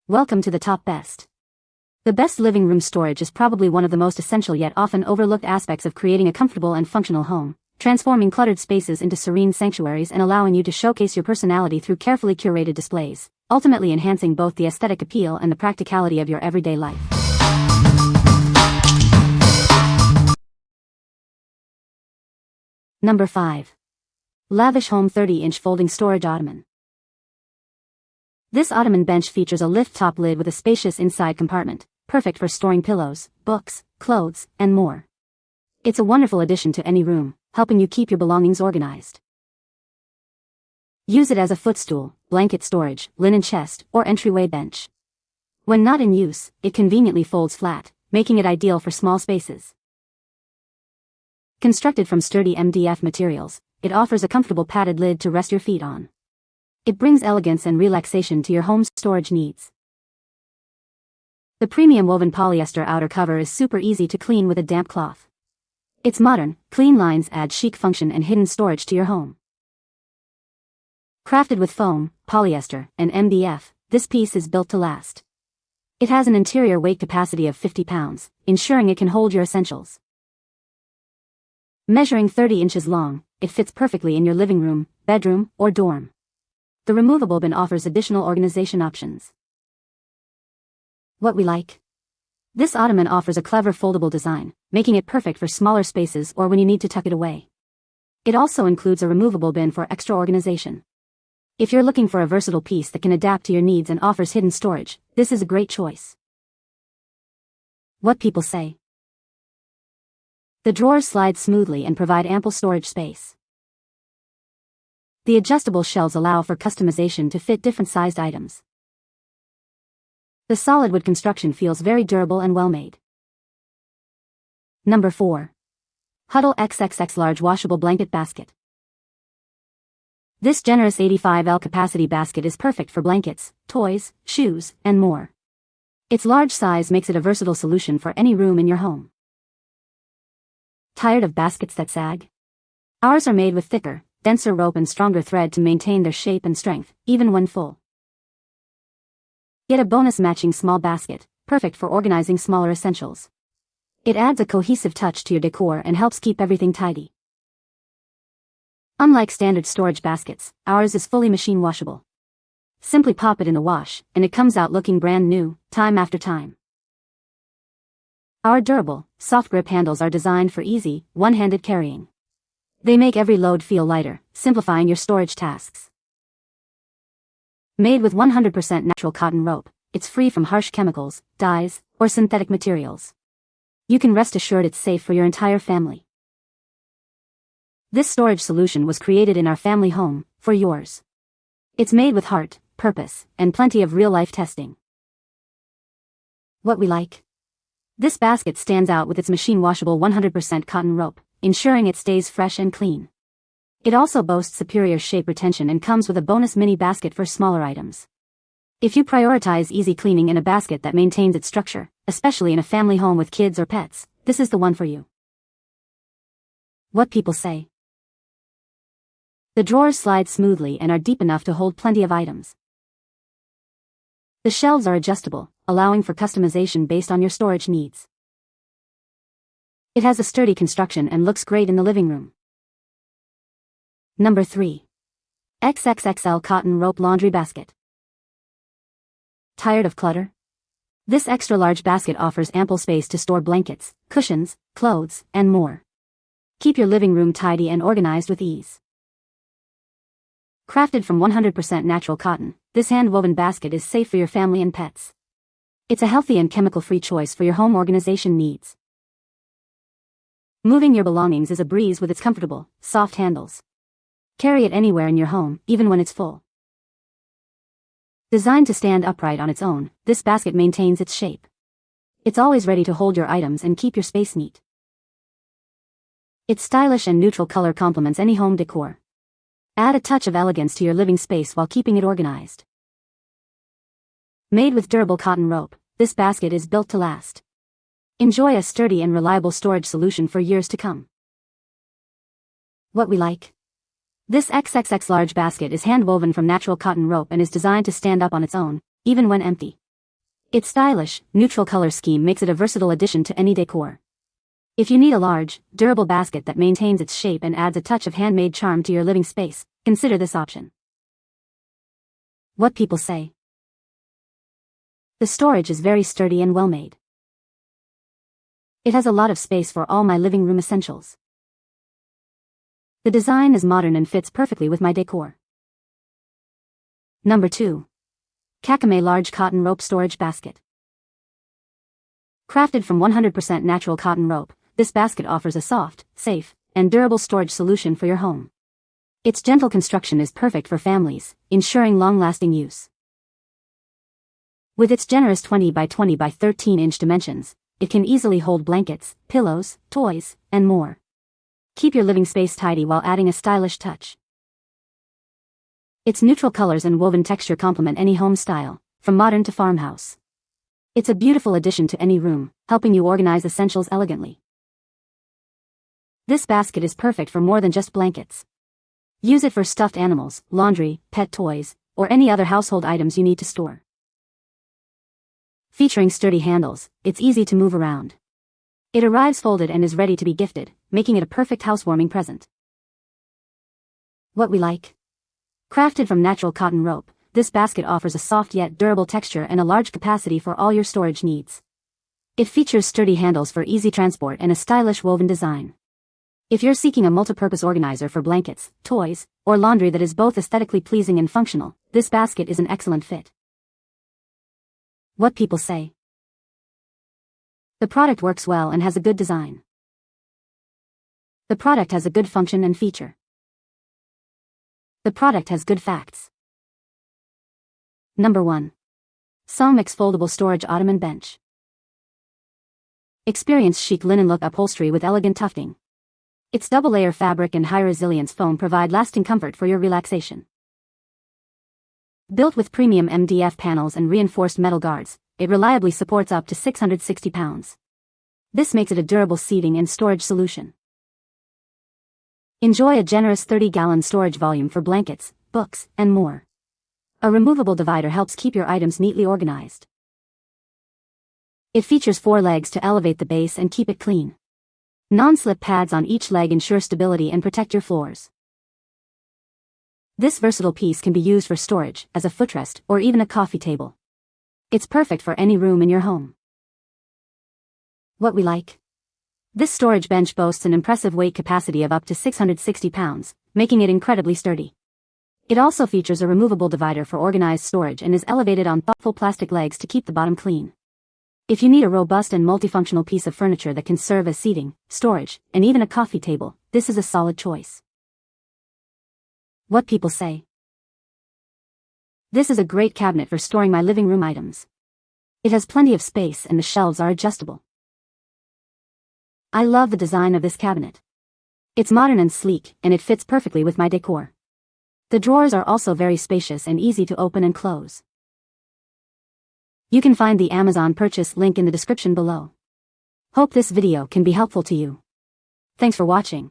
Welcome to the top best. The best living room storage is probably one of the most essential yet often overlooked aspects of creating a comfortable and functional home, transforming cluttered spaces into serene sanctuaries and allowing you to showcase your personality through carefully curated displays, ultimately enhancing both the aesthetic appeal and the practicality of your everyday life. Number 5. Lavish Home 30-inch Folding Storage Ottoman. This ottoman bench features a lift-top lid with a spacious inside compartment, perfect for storing pillows, books, clothes, and more. It's a wonderful addition to any room, helping you keep your belongings organized. Use it as a footstool, blanket storage, linen chest, or entryway bench. When not in use, it conveniently folds flat, making it ideal for small spaces. Constructed from sturdy MDF materials, it offers a comfortable padded lid to rest your feet on. It brings elegance and relaxation to your home's storage needs. The premium woven polyester outer cover is super easy to clean with a damp cloth. Its modern, clean lines add chic function and hidden storage to your home. Crafted with foam, polyester, and MDF, this piece is built to last. It has an interior weight capacity of 50 pounds, ensuring it can hold your essentials. Measuring 30 inches long, it fits perfectly in your living room, bedroom, or dorm. The removable bin offers additional organization options. What we like? This ottoman offers a clever foldable design, making it perfect for smaller spaces or when you need to tuck it away. It also includes a removable bin for extra organization. If you're looking for a versatile piece that can adapt to your needs and offers hidden storage, this is a great choice. What people say. The drawers slide smoothly and provide ample storage space. The adjustable shelves allow for customization to fit different sized items. The solid wood construction feels very durable and well made. Number 4. Huddle XXXLarge Washable Blanket Basket. This generous 85L capacity basket is perfect for blankets, toys, shoes, and more. Its large size makes it a versatile solution for any room in your home. Tired of baskets that sag? Ours are made with thicker, denser rope and stronger thread to maintain their shape and strength, even when full. Get a bonus matching small basket, perfect for organizing smaller essentials. It adds a cohesive touch to your decor and helps keep everything tidy. Unlike standard storage baskets, ours is fully machine washable. Simply pop it in the wash, and it comes out looking brand new, time after time. Our durable, soft grip handles are designed for easy, one-handed carrying. They make every load feel lighter, simplifying your storage tasks. Made with 100% natural cotton rope, it's free from harsh chemicals, dyes, or synthetic materials. You can rest assured it's safe for your entire family. This storage solution was created in our family home, for yours. It's made with heart, purpose, and plenty of real-life testing. What we like? This basket stands out with its machine-washable 100% cotton rope, ensuring it stays fresh and clean. It also boasts superior shape retention and comes with a bonus mini basket for smaller items. If you prioritize easy cleaning in a basket that maintains its structure, especially in a family home with kids or pets, this is the one for you. What people say. The drawers slide smoothly and are deep enough to hold plenty of items. The shelves are adjustable, allowing for customization based on your storage needs. It has a sturdy construction and looks great in the living room. Number 3. XXXL Cotton Rope Laundry Basket. Tired of clutter? This extra-large basket offers ample space to store blankets, cushions, clothes, and more. Keep your living room tidy and organized with ease. Crafted from 100% natural cotton, this hand-woven basket is safe for your family and pets. It's a healthy and chemical-free choice for your home organization needs. Moving your belongings is a breeze with its comfortable, soft handles. Carry it anywhere in your home, even when it's full. Designed to stand upright on its own, this basket maintains its shape. It's always ready to hold your items and keep your space neat. Its stylish and neutral color complements any home decor. Add a touch of elegance to your living space while keeping it organized. Made with durable cotton rope, this basket is built to last. Enjoy a sturdy and reliable storage solution for years to come. What we like? This XXXLarge basket is hand-woven from natural cotton rope and is designed to stand up on its own, even when empty. Its stylish, neutral color scheme makes it a versatile addition to any decor. If you need a large, durable basket that maintains its shape and adds a touch of handmade charm to your living space, consider this option. What people say. The storage is very sturdy and well made. It has a lot of space for all my living room essentials. The design is modern and fits perfectly with my decor. Number 2. KAKAMAY Large Cotton Rope Storage Basket. Crafted from 100% natural cotton rope, this basket offers a soft, safe, and durable storage solution for your home. Its gentle construction is perfect for families, ensuring long-lasting use. With its generous 20 by 20 by 13 inch dimensions, it can easily hold blankets, pillows, toys, and more. Keep your living space tidy while adding a stylish touch. Its neutral colors and woven texture complement any home style, from modern to farmhouse. It's a beautiful addition to any room, helping you organize essentials elegantly. This basket is perfect for more than just blankets. Use it for stuffed animals, laundry, pet toys, or any other household items you need to store. Featuring sturdy handles, it's easy to move around. It arrives folded and is ready to be gifted, making it a perfect housewarming present. What we like. Crafted from natural cotton rope, this basket offers a soft yet durable texture and a large capacity for all your storage needs. It features sturdy handles for easy transport and a stylish woven design. If you're seeking a multi-purpose organizer for blankets, toys, or laundry that is both aesthetically pleasing and functional, this basket is an excellent fit. What people say. The product works well and has a good design. The product has a good function and feature. The product has good facts. Number 1. SONGMICS Foldable Storage Ottoman Bench. Experience chic linen look upholstery with elegant tufting. Its double-layer fabric and high-resilience foam provide lasting comfort for your relaxation. Built with premium MDF panels and reinforced metal guards, it reliably supports up to 660 pounds. This makes it a durable seating and storage solution. Enjoy a generous 30-gallon storage volume for blankets, books, and more. A removable divider helps keep your items neatly organized. It features 4 legs to elevate the base and keep it clean. Non-slip pads on each leg ensure stability and protect your floors. This versatile piece can be used for storage, as a footrest, or even a coffee table. It's perfect for any room in your home. What we like. This storage bench boasts an impressive weight capacity of up to 660 pounds, making it incredibly sturdy. It also features a removable divider for organized storage and is elevated on thoughtful plastic legs to keep the bottom clean. If you need a robust and multifunctional piece of furniture that can serve as seating, storage, and even a coffee table, this is a solid choice. What people say. This is a great cabinet for storing my living room items. It has plenty of space and the shelves are adjustable. I love the design of this cabinet. It's modern and sleek, and it fits perfectly with my decor. The drawers are also very spacious and easy to open and close. You can find the Amazon purchase link in the description below. Hope this video can be helpful to you. Thanks for watching.